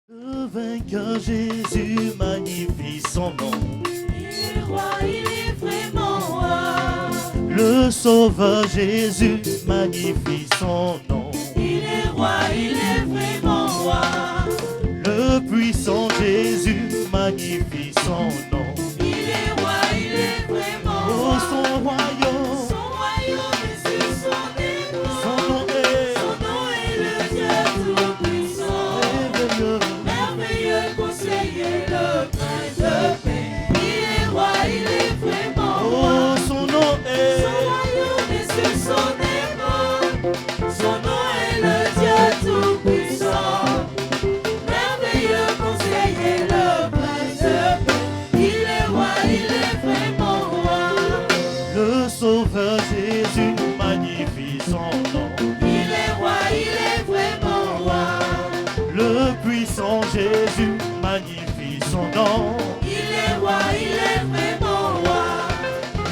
Le vainqueur Jésus magnifie son nom. Il est roi, il est vraiment roi. Le sauveur Jésus magnifie son nom. Il est roi, il est vraiment roi. Le puissant Jésus magnifie son nom. Il est roi, il est vraiment Oh, roi. son royaume, Son royaume est sur son épaule. son nom est Son nom est le Dieu tout-puissant. merveilleux. Merveilleux conseiller, le prince de paix. Il est roi, il est vraiment roi. Oh, son nom est Son royaume est sur son épaule. Son nom est le Dieu tout-puissant. Merveilleux conseiller, le prince de paix. Il est roi, il est vraiment roi. le sauveur Jésus magnifie son nom. Il est roi, il est vraiment roi. Le puissant Jésus magnifie son nom. Il est roi, il est vraiment roi.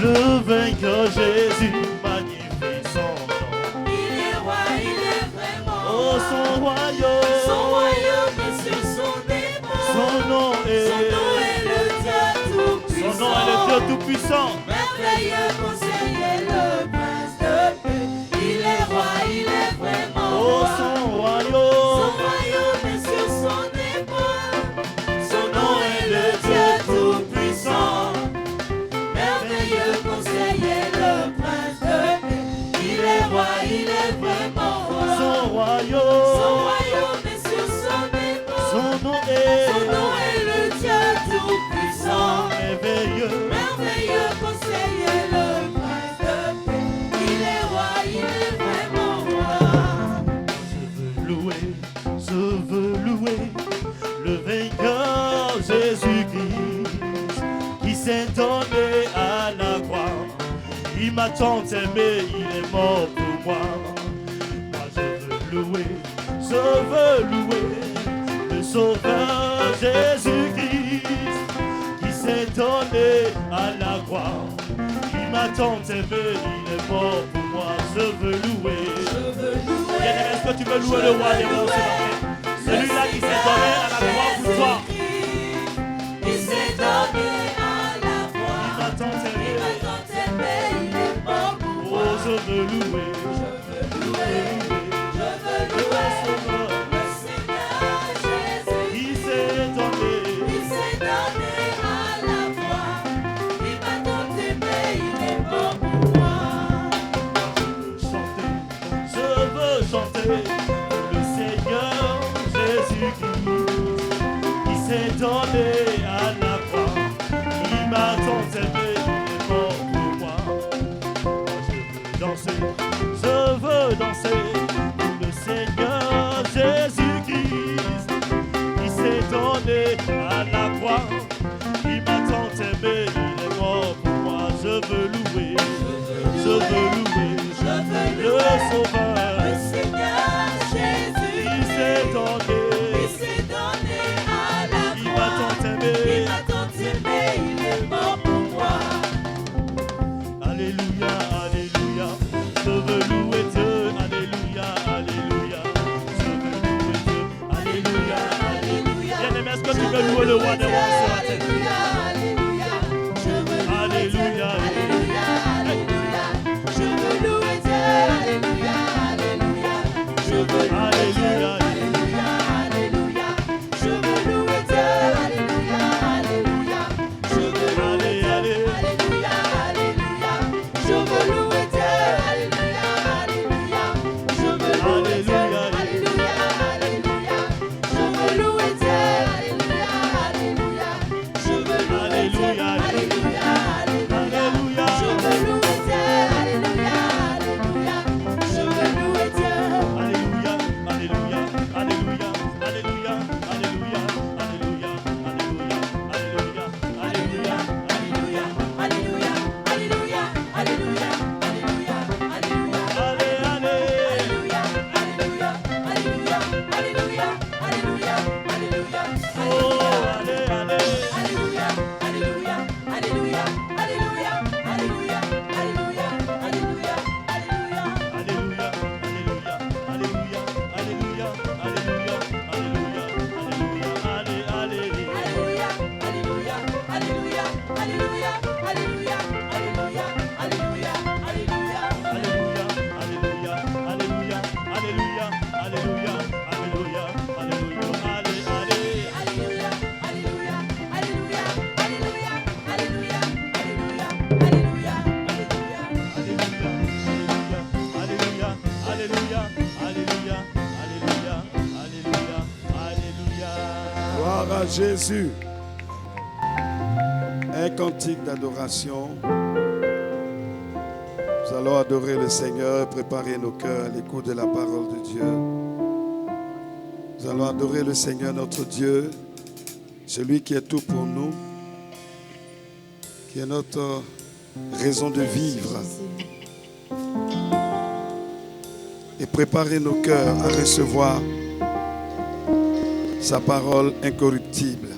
Le vainqueur Jésus magnifie son nom. Il est roi, il est vraiment Oh, roi. son royaume, Son royaume est sur son épaule. son nom est, Son nom est le Dieu tout-puissant. son nom est le Dieu tout-puissant. Merveilleux conseiller, le prince de paix. Il est roi, il est vraiment Oh, roi. son Son royaume, royaume est sur son épaule. Son nom est le Dieu tout-puissant. Merveilleux conseiller, le prince de paix. Il est roi, il est vraiment roi. son Son royaume, royaume est sur son épaule. son nom Son est nom est le Dieu tout-puissant. merveilleux. Merveilleux conseiller, le prince de paix. Il est roi, il est vraiment roi. Je veux louer le vainqueur Jésus-Christ qui s'est donné à la croix. Il m'a tant aimé, il est mort pour moi. Moi je veux louer le sauveur Jésus-Christ qui s'est donné à la croix. Il m'a tant aimé, il est mort pour moi. Je veux louer. Bien-aimé, est-ce que tu veux louer le roi des rois ce matin? Celui-là qui s'est donné à la croix pour toi. Il s'est donné à la Il croix. m'a tant Il aimé. m'a tant aimé, il est mort pour Oh, moi. je veux louer. Je veux louer le Seigneur Jésus. Il s'est donné. Il s'est donné à la croix. Il m'a tant aimé, il est mort pour moi. Je veux chanter le Seigneur Jésus-Christ qui s'est donné à la croix. Il m'a tant aimé, il est mort pour moi. Je veux danser pour le Seigneur Jésus-Christ qui s'est donné à la croix. Il m'a tant aimé, il est mort pour moi. Je veux louer, je veux louer le Sauveur. Le Seigneur Jésus. Il s'est donné, Il s'est donné à la il m'a croix. tant Il aimé. m'a tant aimé, il est mort pour moi. Jésus. Un cantique d'adoration. Nous allons adorer le Seigneur, préparer nos cœurs à l'écoute de la parole de Dieu. Nous allons adorer le Seigneur notre Dieu, celui qui est tout pour nous, qui est notre raison de vivre. Et préparer nos cœurs à recevoir sa parole incorruptible.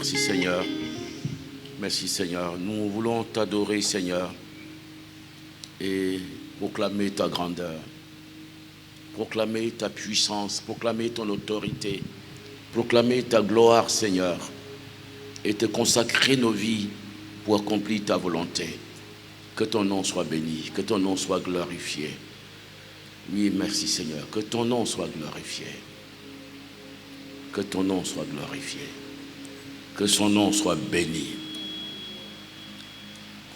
Merci Seigneur. Merci Seigneur. Nous voulons t'adorer Seigneur et proclamer ta grandeur, proclamer ta puissance, proclamer ton autorité, proclamer ta gloire Seigneur et te consacrer nos vies pour accomplir ta volonté. Que ton nom soit béni, que ton nom soit glorifié. Oui, merci Seigneur, que ton nom soit glorifié. Que ton nom soit glorifié. Que son nom soit béni.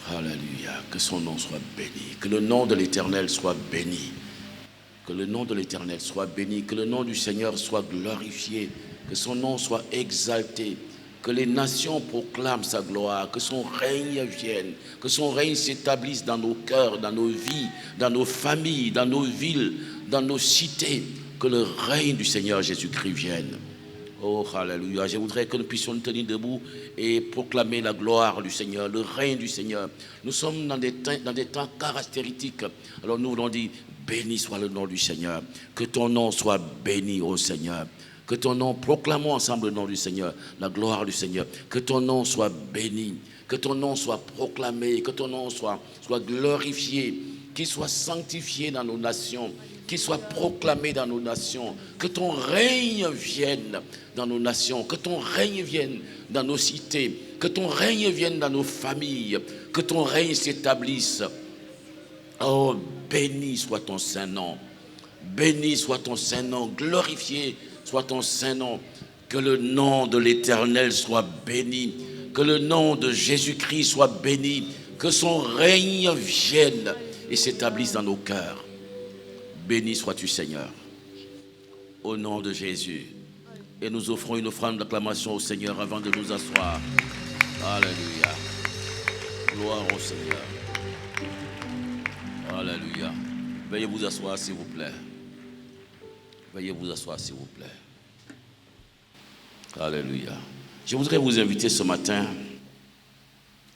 Alléluia. Que son nom soit béni. Que le nom de l'Éternel soit béni. Que le nom de l'Éternel soit béni. Que le nom du Seigneur soit glorifié. Que son nom soit exalté. Que les nations proclament sa gloire. Que son règne vienne. Que son règne s'établisse dans nos cœurs, dans nos vies, dans nos familles, dans nos villes, dans nos cités. Que le règne du Seigneur Jésus-Christ vienne. Oh, alléluia. Je voudrais que nous puissions nous tenir debout et proclamer la gloire du Seigneur, le règne du Seigneur. Nous sommes dans des temps caractéristiques. Alors nous voulons dire, béni soit le nom du Seigneur. Que ton nom soit béni, ô Seigneur. Que ton nom, proclamons ensemble le nom du Seigneur, la gloire du Seigneur. Que ton nom soit béni, que ton nom soit proclamé, que ton nom soit glorifié, qu'il soit sanctifié dans nos nations, qu'il soit proclamé dans nos nations, que ton règne vienne dans nos nations, que ton règne vienne dans nos cités, que ton règne vienne dans nos familles, que ton règne s'établisse. Oh, béni soit ton saint nom, béni soit ton saint nom, glorifié soit ton saint nom, que le nom de l'Éternel soit béni, que le nom de Jésus-Christ soit béni, que son règne vienne et s'établisse dans nos cœurs. Béni sois-tu, Seigneur, au nom de Jésus. Et nous offrons une offrande d'acclamation au Seigneur avant de nous asseoir. Alléluia. Gloire au Seigneur. Alléluia. Veuillez vous asseoir, s'il vous plaît. Veuillez vous asseoir, s'il vous plaît. Alléluia. Je voudrais vous inviter ce matin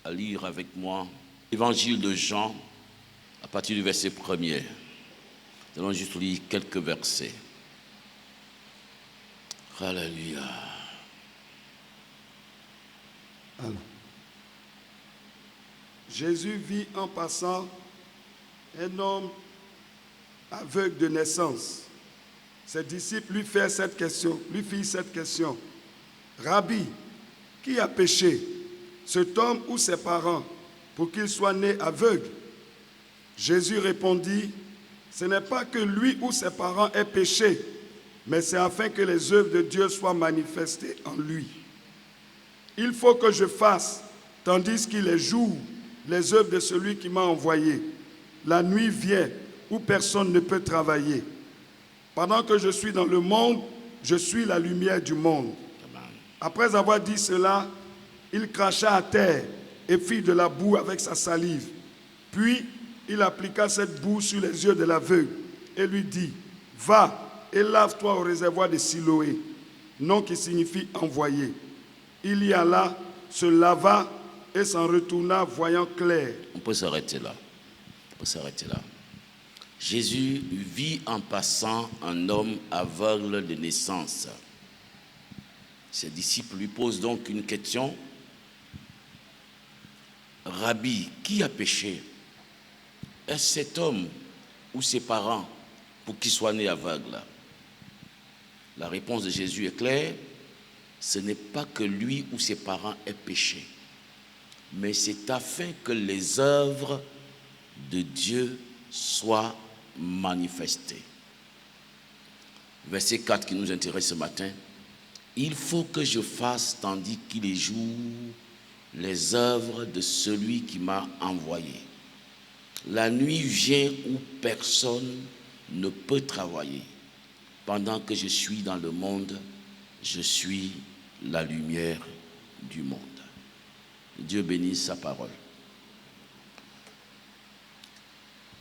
à lire avec moi l'Évangile de Jean à partir du verset 1er. Nous allons juste lire quelques versets. Alléluia. Alors, Jésus vit en passant un homme aveugle de naissance. Ses disciples lui firent cette question. Rabbi, qui a péché, cet homme ou ses parents, pour qu'il soit né aveugle? Jésus répondit, ce n'est pas que lui ou ses parents aient péché, mais c'est afin que les œuvres de Dieu soient manifestées en lui. Il faut que je fasse, tandis qu'il est jour, les œuvres de celui qui m'a envoyé. La nuit vient où personne ne peut travailler. Pendant que je suis dans le monde, je suis la lumière du monde. Après avoir dit cela, il cracha à terre et fit de la boue avec sa salive. Puis, il appliqua cette boue sur les yeux de l'aveugle et lui dit, « Va et lave-toi au réservoir de Siloé, nom qui signifie envoyé. » Il y alla, se lava et s'en retourna voyant clair. On peut s'arrêter là. Jésus vit en passant un homme aveugle de naissance. Ses disciples lui posent donc une question. Rabbi, qui a péché? Est-ce cet homme ou ses parents pour qu'il soit né aveugle? La réponse de Jésus est claire. Ce n'est pas que lui ou ses parents aient péché, mais c'est afin que les œuvres de Dieu soient manifestées. Verset 4 qui nous intéresse ce matin. Il faut que je fasse, tandis qu'il est jour, les œuvres de celui qui m'a envoyé. La nuit vient où personne ne peut travailler. Pendant que je suis dans le monde, je suis la lumière du monde. Dieu bénisse sa parole.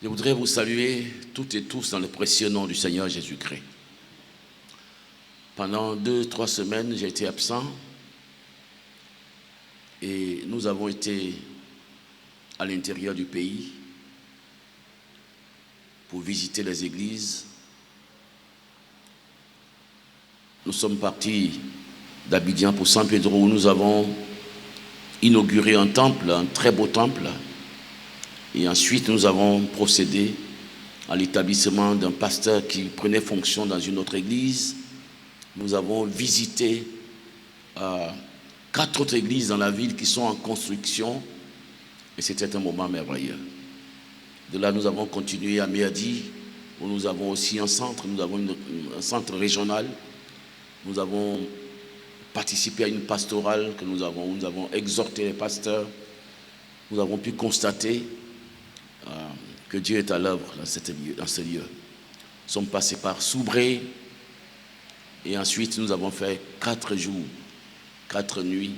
Je voudrais vous saluer toutes et tous dans le précieux nom du Seigneur Jésus-Christ. Pendant 2-3 semaines, j'ai été absent et nous avons été à l'intérieur du pays pour visiter les églises. Nous sommes partis d'Abidjan pour San Pedro où nous avons inauguré un temple, un très beau temple. Et ensuite, nous avons procédé à l'établissement d'un pasteur qui prenait fonction dans une autre église. Nous avons visité 4 autres églises dans la ville qui sont en construction. Et c'était un moment merveilleux. De là, nous avons continué à Merdi, où nous avons aussi un centre. Nous avons un centre régional. Nous avons participé à une pastorale où nous avons exhorté les pasteurs. Nous avons pu constater que Dieu est à l'œuvre dans ce lieu. Nous sommes passés par Soubré et ensuite nous avons fait 4 jours, 4 nuits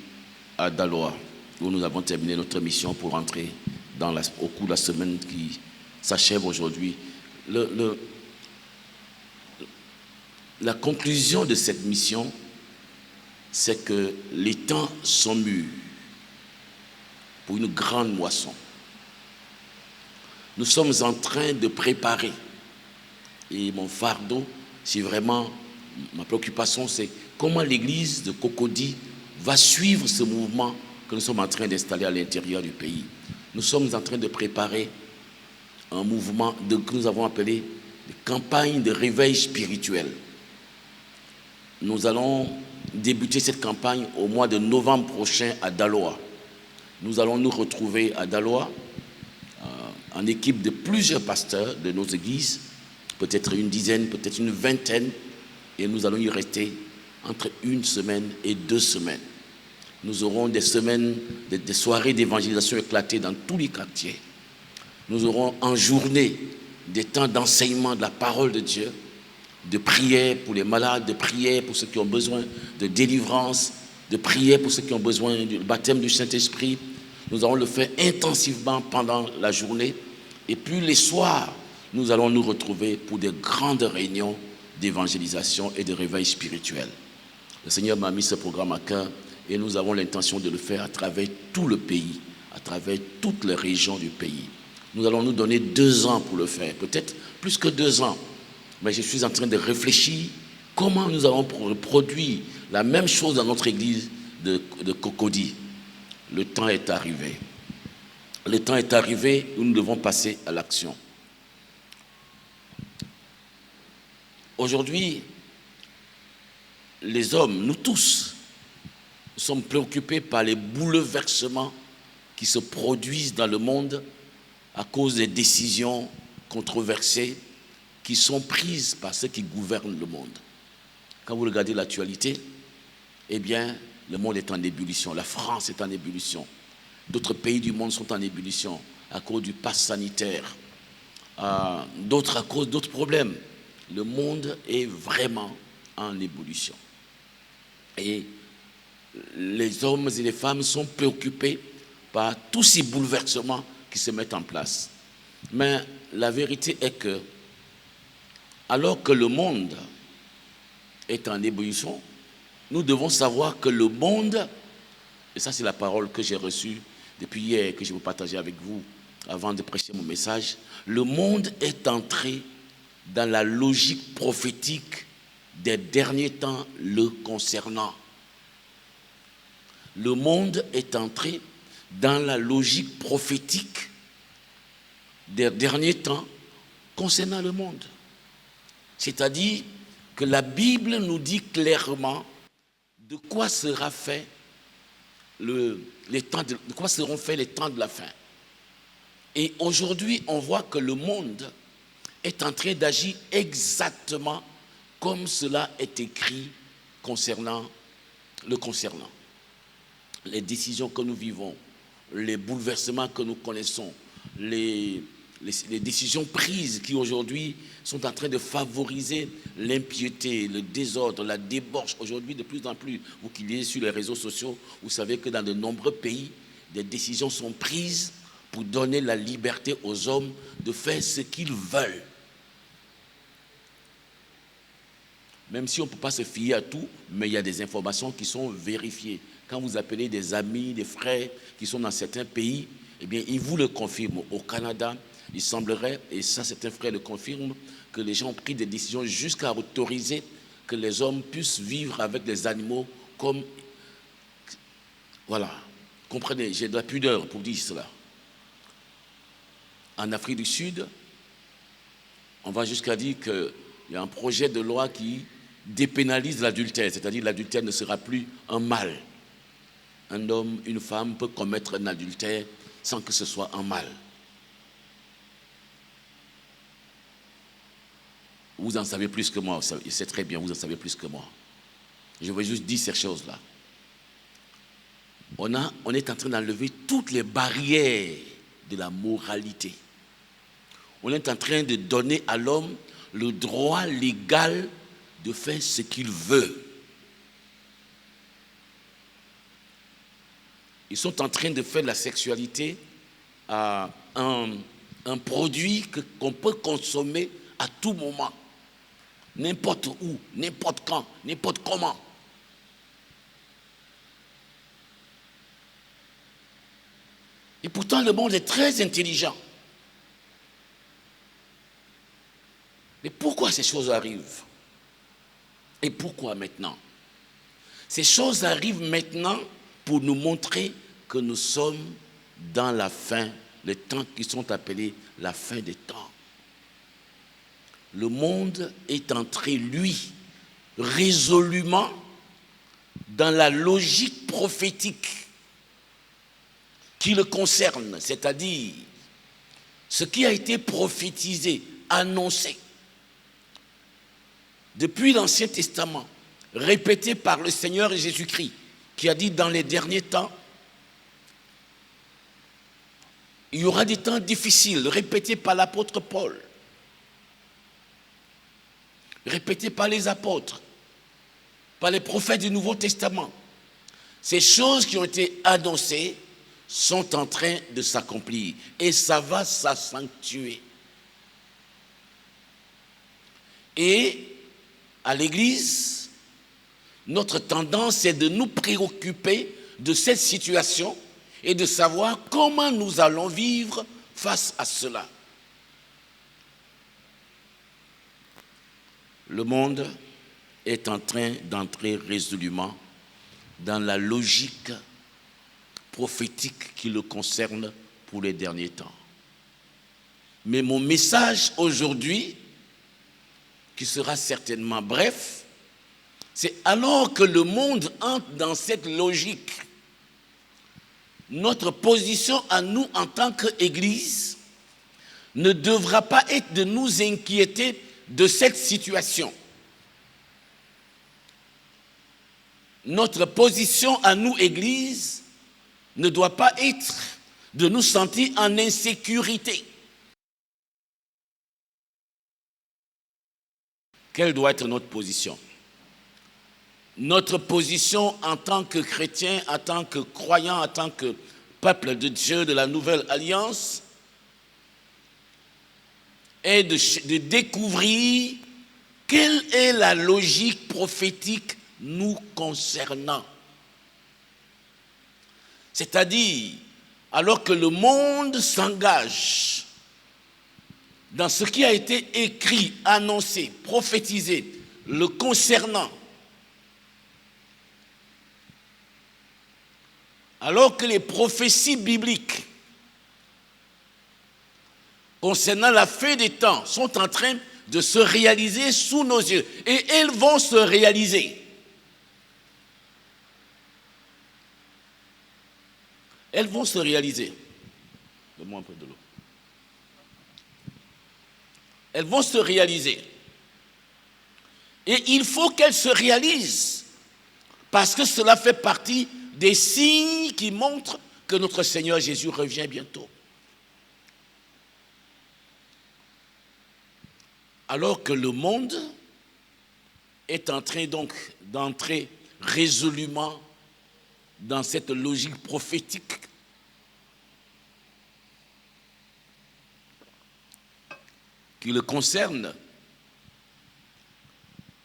à Daloa, où nous avons terminé notre mission pour rentrer au cours de la semaine qui s'achève aujourd'hui. La conclusion de cette mission c'est que les temps sont mûrs pour une grande moisson. Nous sommes en train de préparer, et mon fardeau, c'est vraiment, ma préoccupation, c'est comment l'église de Cocody va suivre ce mouvement que nous sommes en train d'installer à l'intérieur du pays. Nous sommes en train de préparer un mouvement que nous avons appelé campagne de réveil spirituel. Nous allons débuter cette campagne au mois de novembre prochain à Daloa. Nous allons nous retrouver à Daloa en équipe de plusieurs pasteurs de nos églises, peut-être une dizaine, peut-être une vingtaine, et nous allons y rester entre 1 semaine et 2 semaines. Nous aurons des semaines, des soirées d'évangélisation éclatées dans tous les quartiers. Nous aurons en journée des temps d'enseignement de la parole de Dieu, de prière pour les malades, de prière pour ceux qui ont besoin de délivrance, de prière pour ceux qui ont besoin du baptême du Saint-Esprit. Nous allons le faire intensivement pendant la journée. Et puis les soirs, nous allons nous retrouver pour des grandes réunions d'évangélisation et de réveil spirituel. Le Seigneur m'a mis ce programme à cœur et nous avons l'intention de le faire à travers tout le pays, à travers toutes les régions du pays. Nous allons nous donner 2 ans pour le faire, peut-être plus que 2 ans. Mais je suis en train de réfléchir comment nous allons produire la même chose dans notre église de Cocody. Le temps est arrivé. Le temps est arrivé où nous devons passer à l'action. Aujourd'hui, les hommes, nous tous, sommes préoccupés par les bouleversements qui se produisent dans le monde à cause des décisions controversées qui sont prises par ceux qui gouvernent le monde. Quand vous regardez l'actualité, eh bien, le monde est en ébullition. La France est en ébullition. D'autres pays du monde sont en ébullition à cause du pass sanitaire. D'autres à cause d'autres problèmes. Le monde est vraiment en ébullition. Et les hommes et les femmes sont préoccupés par tous ces bouleversements qui se mettent en place. Mais la vérité est que, alors que le monde est en ébullition, nous devons savoir que le monde, et ça c'est la parole que j'ai reçue depuis hier, que je vais partager avec vous avant de prêcher mon message, le monde est entré dans la logique prophétique des derniers temps le concernant. Le monde est entré dans la logique prophétique des derniers temps concernant le monde. C'est-à-dire que la Bible nous dit clairement de quoi sera fait de quoi seront faits les temps de la fin. Et aujourd'hui, on voit que le monde est en train d'agir exactement comme cela est écrit concernant. Les décisions que nous vivons, les bouleversements que nous connaissons, les décisions prises qui aujourd'hui sont en train de favoriser l'impiété, le désordre, la débauche. Aujourd'hui, de plus en plus, vous qui lisez sur les réseaux sociaux, vous savez que dans de nombreux pays, des décisions sont prises pour donner la liberté aux hommes de faire ce qu'ils veulent. Même si on ne peut pas se fier à tout, mais il y a des informations qui sont vérifiées. Quand vous appelez des amis, des frères qui sont dans certains pays, eh bien, ils vous le confirment. Au Canada, il semblerait, et ça certains frères le confirment, que les gens ont pris des décisions jusqu'à autoriser que les hommes puissent vivre avec les animaux comme... Voilà, comprenez, j'ai de la pudeur pour dire cela. En Afrique du Sud, on va jusqu'à dire qu'il y a un projet de loi qui dépénalise l'adultère, c'est-à-dire l'adultère ne sera plus un mal. Un homme, une femme peut commettre un adultère sans que ce soit un mal. Vous en savez plus que moi, je sais très bien, vous en savez plus que moi. Je veux juste dire ces choses-là. On est en train d'enlever toutes les barrières de la moralité. On est en train de donner à l'homme le droit légal de faire ce qu'il veut. Ils sont en train de faire de la sexualité un produit qu'on peut consommer à tout moment, n'importe où, n'importe quand, n'importe comment. Et pourtant, le monde est très intelligent. Mais pourquoi ces choses arrivent? Et pourquoi maintenant? Ces choses arrivent maintenant pour nous montrer que nous sommes dans la fin, les temps qui sont appelés la fin des temps. Le monde est entré, lui, résolument dans la logique prophétique qui le concerne, c'est-à-dire ce qui a été prophétisé, annoncé depuis l'Ancien Testament, répété par le Seigneur Jésus-Christ, qui a dit dans les derniers temps, il y aura des temps difficiles, répétés par l'apôtre Paul, répétés par les apôtres, par les prophètes du Nouveau Testament. Ces choses qui ont été annoncées sont en train de s'accomplir et ça va s'accentuer. Et à l'Église, notre tendance est de nous préoccuper de cette situation et de savoir comment nous allons vivre face à cela. Le monde est en train d'entrer résolument dans la logique prophétique qui le concerne pour les derniers temps. Mais mon message aujourd'hui, qui sera certainement bref, c'est alors que le monde entre dans cette logique, notre position à nous en tant qu'Église ne devra pas être de nous inquiéter de cette situation. Notre position à nous, Église, ne doit pas être de nous sentir en insécurité. Quelle doit être notre position? Notre position en tant que chrétien, en tant que croyant, en tant que peuple de Dieu de la Nouvelle Alliance, est de découvrir quelle est la logique prophétique nous concernant. C'est-à-dire, alors que le monde s'engage dans ce qui a été écrit, annoncé, prophétisé, le concernant, alors que les prophéties bibliques concernant la fin des temps sont en train de se réaliser sous nos yeux, et elles vont se réaliser. Elles vont se réaliser. Donne-moi un peu de l'eau. Elles vont se réaliser. Et il faut qu'elles se réalisent, parce que cela fait partie des signes qui montrent que notre Seigneur Jésus revient bientôt. Alors que le monde est en train donc d'entrer résolument dans cette logique prophétique, qui le concerne,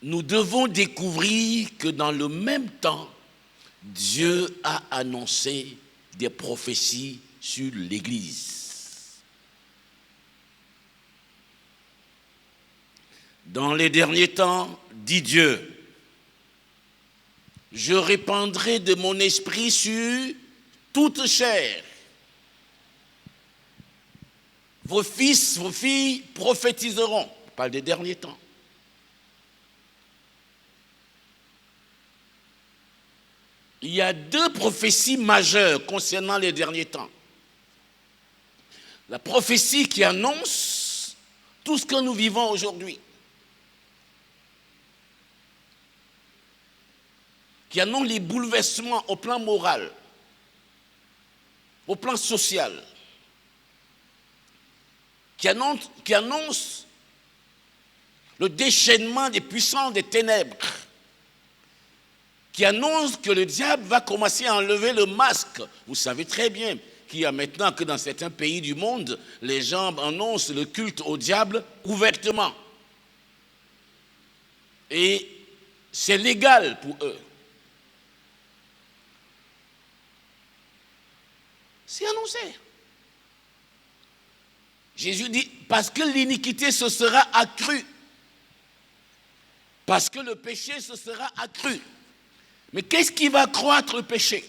nous devons découvrir que dans le même temps, Dieu a annoncé des prophéties sur l'Église. Dans les derniers temps, dit Dieu, je répandrai de mon esprit sur toute chair. Vos fils, vos filles prophétiseront. On parle des derniers temps. Il y a deux prophéties majeures concernant les derniers temps. La prophétie qui annonce tout ce que nous vivons aujourd'hui, qui annonce les bouleversements au plan moral, au plan social, qui annonce le déchaînement des puissances des ténèbres, qui annonce que le diable va commencer à enlever le masque. Vous savez très bien qu'il y a maintenant que dans certains pays du monde, les gens annoncent le culte au diable ouvertement. Et c'est légal pour eux. C'est annoncé. Jésus dit, parce que l'iniquité se sera accrue. Parce que le péché se sera accru. Mais qu'est-ce qui va croître le péché?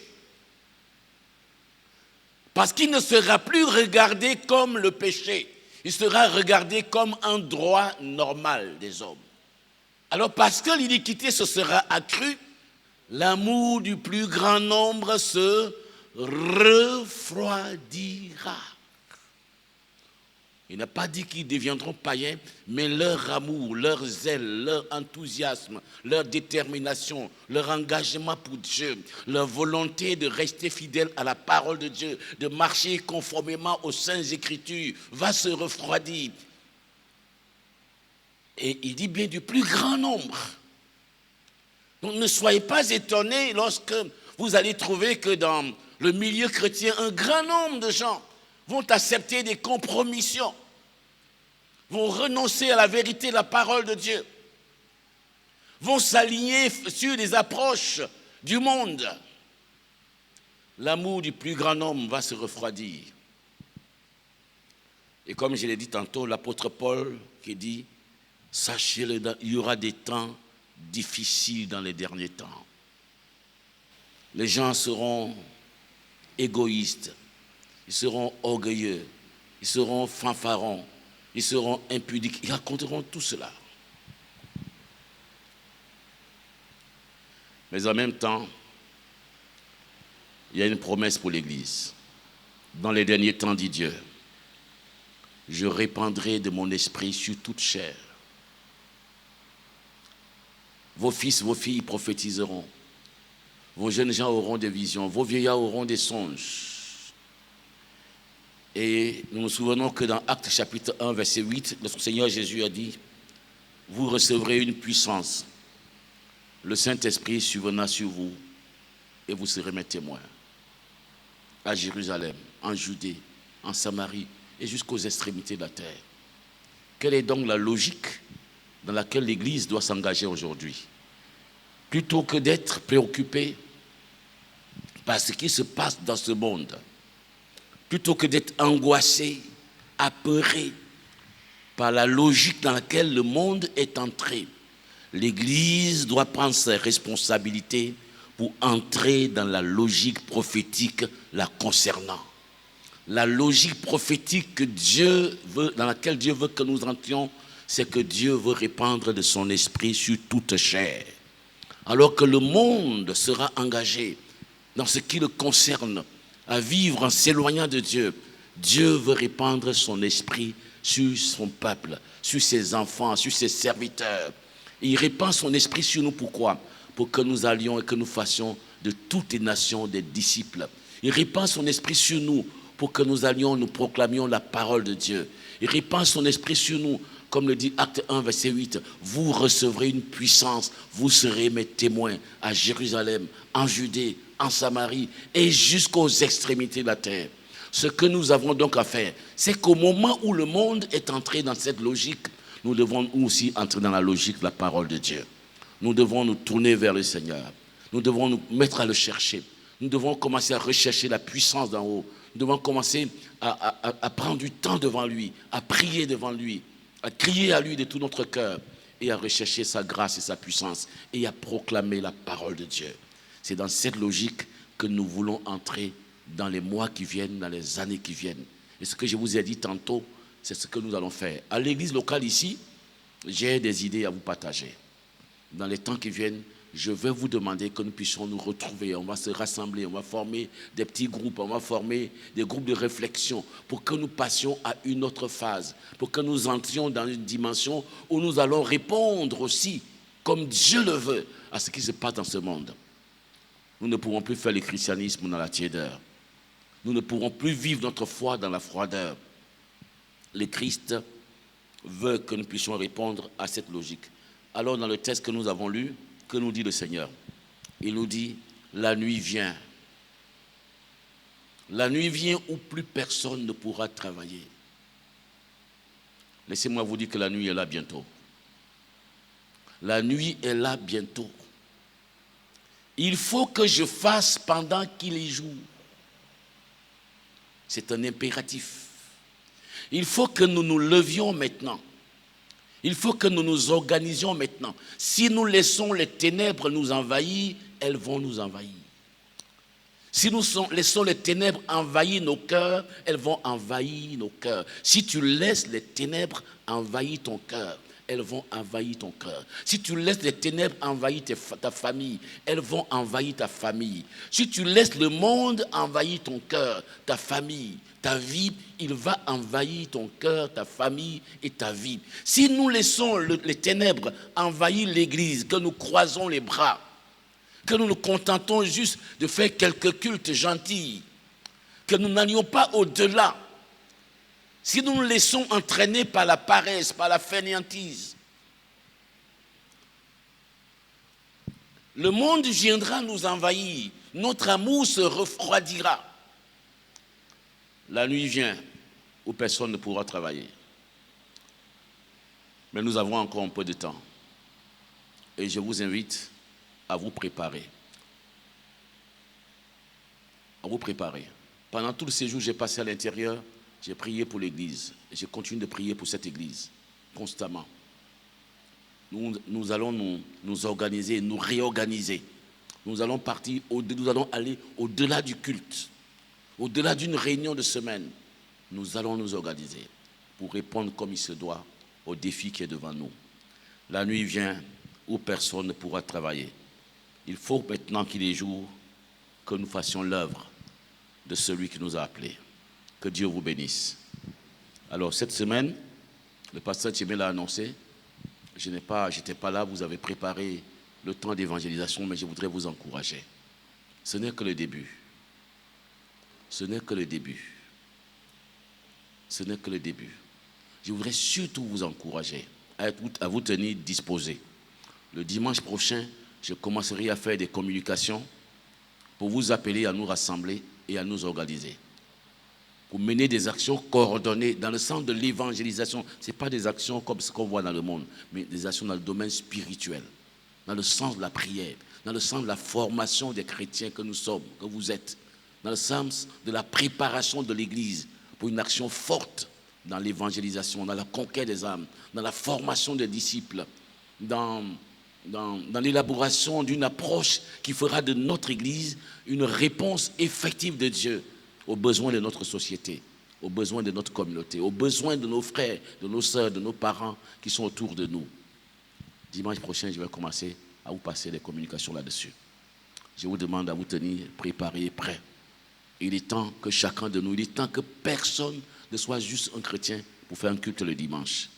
Parce qu'il ne sera plus regardé comme le péché. Il sera regardé comme un droit normal des hommes. Alors parce que l'iniquité se sera accrue, l'amour du plus grand nombre se refroidira. Il n'a pas dit qu'ils deviendront païens, mais leur amour, leur zèle, leur enthousiasme, leur détermination, leur engagement pour Dieu, leur volonté de rester fidèles à la parole de Dieu, de marcher conformément aux saintes écritures, va se refroidir. Et il dit bien du plus grand nombre. Donc ne soyez pas étonnés lorsque vous allez trouver que dans le milieu chrétien, un grand nombre de gens vont accepter des compromissions, vont renoncer à la vérité de la parole de Dieu, vont s'aligner sur des approches du monde. L'amour du plus grand nombre va se refroidir. Et comme je l'ai dit tantôt, l'apôtre Paul qui dit, sachez-le, il y aura des temps difficiles dans les derniers temps. Les gens seront égoïstes, ils seront orgueilleux, ils seront fanfarons, ils seront impudiques, ils raconteront tout cela. Mais en même temps, il y a une promesse pour l'Église. Dans les derniers temps, dit Dieu, je répandrai de mon esprit sur toute chair. Vos fils, vos filles prophétiseront. Vos jeunes gens auront des visions. Vos vieillards auront des songes. Et nous nous souvenons que dans Actes chapitre 1, verset 8, le Seigneur Jésus a dit, vous recevrez une puissance. Le Saint-Esprit survenra sur vous et vous serez mes témoins. À Jérusalem, en Judée, en Samarie et jusqu'aux extrémités de la terre. Quelle est donc la logique dans laquelle l'Église doit s'engager aujourd'hui? Plutôt que d'être préoccupée par ce qui se passe dans ce monde, plutôt que d'être angoissée, apeurée par la logique dans laquelle le monde est entré, l'Église doit prendre ses responsabilités pour entrer dans la logique prophétique la concernant. La logique prophétique que Dieu veut, dans laquelle Dieu veut que nous entrions, c'est que Dieu veut répandre de son esprit sur toute chair. Alors que le monde sera engagé dans ce qui le concerne, à vivre en s'éloignant de Dieu, Dieu veut répandre son esprit sur son peuple, sur ses enfants, sur ses serviteurs. Et il répand son esprit sur nous, pourquoi? Pour que nous allions et que nous fassions de toutes les nations des disciples. Il répand son esprit sur nous pour que nous allions, nous proclamions la parole de Dieu. Il répand son esprit sur nous, comme le dit Acte 1, verset 8. Vous recevrez une puissance, vous serez mes témoins à Jérusalem, en Judée, en Samarie et jusqu'aux extrémités de la terre. Ce que nous avons donc à faire, c'est qu'au moment où le monde est entré dans cette logique, nous devons aussi entrer dans la logique de la parole de Dieu. Nous devons nous tourner vers le Seigneur. Nous devons nous mettre à le chercher. Nous devons commencer à rechercher la puissance d'en haut. Nous devons commencer à prendre du temps devant lui, à prier devant lui, à crier à lui de tout notre cœur et à rechercher sa grâce et sa puissance et à proclamer la parole de Dieu. C'est dans cette logique que nous voulons entrer dans les mois qui viennent, dans les années qui viennent. Et ce que je vous ai dit tantôt, c'est ce que nous allons faire. À l'église locale ici, j'ai des idées à vous partager. Dans les temps qui viennent, je vais vous demander que nous puissions nous retrouver. On va se rassembler, on va former des petits groupes, on va former des groupes de réflexion pour que nous passions à une autre phase, pour que nous entrions dans une dimension où nous allons répondre aussi, comme Dieu le veut, à ce qui se passe dans ce monde. Nous ne pourrons plus faire le christianisme dans la tiédeur. Nous ne pourrons plus vivre notre foi dans la froideur. Le Christ veut que nous puissions répondre à cette logique. Alors dans le texte que nous avons lu, que nous dit le Seigneur? Il nous dit, la nuit vient. La nuit vient où plus personne ne pourra travailler. Laissez-moi vous dire que la nuit est là bientôt. La nuit est là bientôt. Il faut que je fasse pendant qu'il est jour. C'est un impératif. Il faut que nous nous levions maintenant. Il faut que nous nous organisions maintenant. Si nous laissons les ténèbres nous envahir, elles vont nous envahir. Si nous laissons les ténèbres envahir nos cœurs, elles vont envahir nos cœurs. Si tu laisses les ténèbres envahir ton cœur, elles vont envahir ton cœur. Si tu laisses les ténèbres envahir ta famille, elles vont envahir ta famille. Si tu laisses le monde envahir ton cœur, ta famille, ta vie, il va envahir ton cœur, ta famille et ta vie. Si nous laissons les ténèbres envahir l'église, que nous croisons les bras, que nous nous contentons juste de faire quelques cultes gentils, que nous n'allions pas au-delà, si nous nous laissons entraîner par la paresse, par la fainéantise, le monde viendra nous envahir, notre amour se refroidira. La nuit vient où personne ne pourra travailler. Mais nous avons encore un peu de temps. Et je vous invite à vous préparer. À vous préparer. Pendant tout le séjour que j'ai passé à l'intérieur, j'ai prié pour l'église. Et je continue de prier pour cette église, constamment. Nous allons nous organiser, nous réorganiser. Nous allons aller au-delà du culte. Au-delà d'une réunion de semaine, nous allons nous organiser pour répondre comme il se doit au défi qui est devant nous. La nuit vient où personne ne pourra travailler. Il faut maintenant qu'il est jour que nous fassions l'œuvre de celui qui nous a appelés. Que Dieu vous bénisse. Alors cette semaine, le pasteur Thierry l'a annoncé, je n'étais pas là, vous avez préparé le temps d'évangélisation, mais je voudrais vous encourager. Ce n'est que le début. Ce n'est que le début. Ce n'est que le début. Je voudrais surtout vous encourager à vous tenir disposés. Le dimanche prochain, je commencerai à faire des communications pour vous appeler à nous rassembler et à nous organiser. Pour mener des actions coordonnées dans le sens de l'évangélisation. Ce n'est pas des actions comme ce qu'on voit dans le monde, mais des actions dans le domaine spirituel, dans le sens de la prière, dans le sens de la formation des chrétiens que nous sommes, que vous êtes, dans le sens de la préparation de l'Église pour une action forte dans l'évangélisation, dans la conquête des âmes, dans la formation des disciples, dans l'élaboration d'une approche qui fera de notre Église une réponse effective de Dieu aux besoins de notre société, aux besoins de notre communauté, aux besoins de nos frères, de nos sœurs, de nos parents qui sont autour de nous. Dimanche prochain, je vais commencer à vous passer des communications là-dessus. Je vous demande à vous tenir préparés et prêts. Il est temps que chacun de nous, il est temps que personne ne soit juste un chrétien pour faire un culte le dimanche.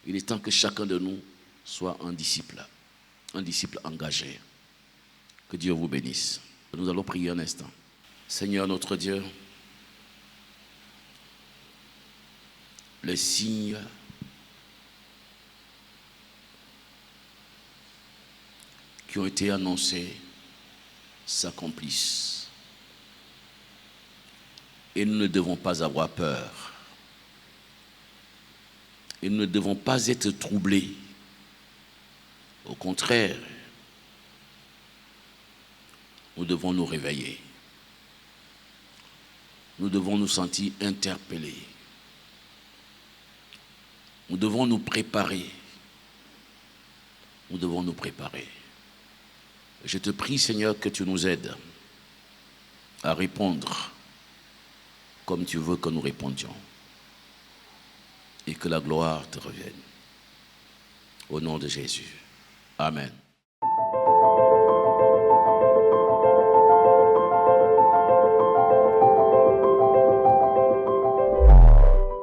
Il est temps que chacun de nous soit un disciple engagé. Que Dieu vous bénisse. Nous allons prier un instant. Seigneur notre Dieu, les signes qui ont été annoncés s'accomplissent. Et nous ne devons pas avoir peur. Et nous ne devons pas être troublés. Au contraire, nous devons nous réveiller. Nous devons nous sentir interpellés. Nous devons nous préparer. Nous devons nous préparer. Je te prie, Seigneur, que tu nous aides à répondre comme tu veux que nous répondions. Et que la gloire te revienne. Au nom de Jésus. Amen.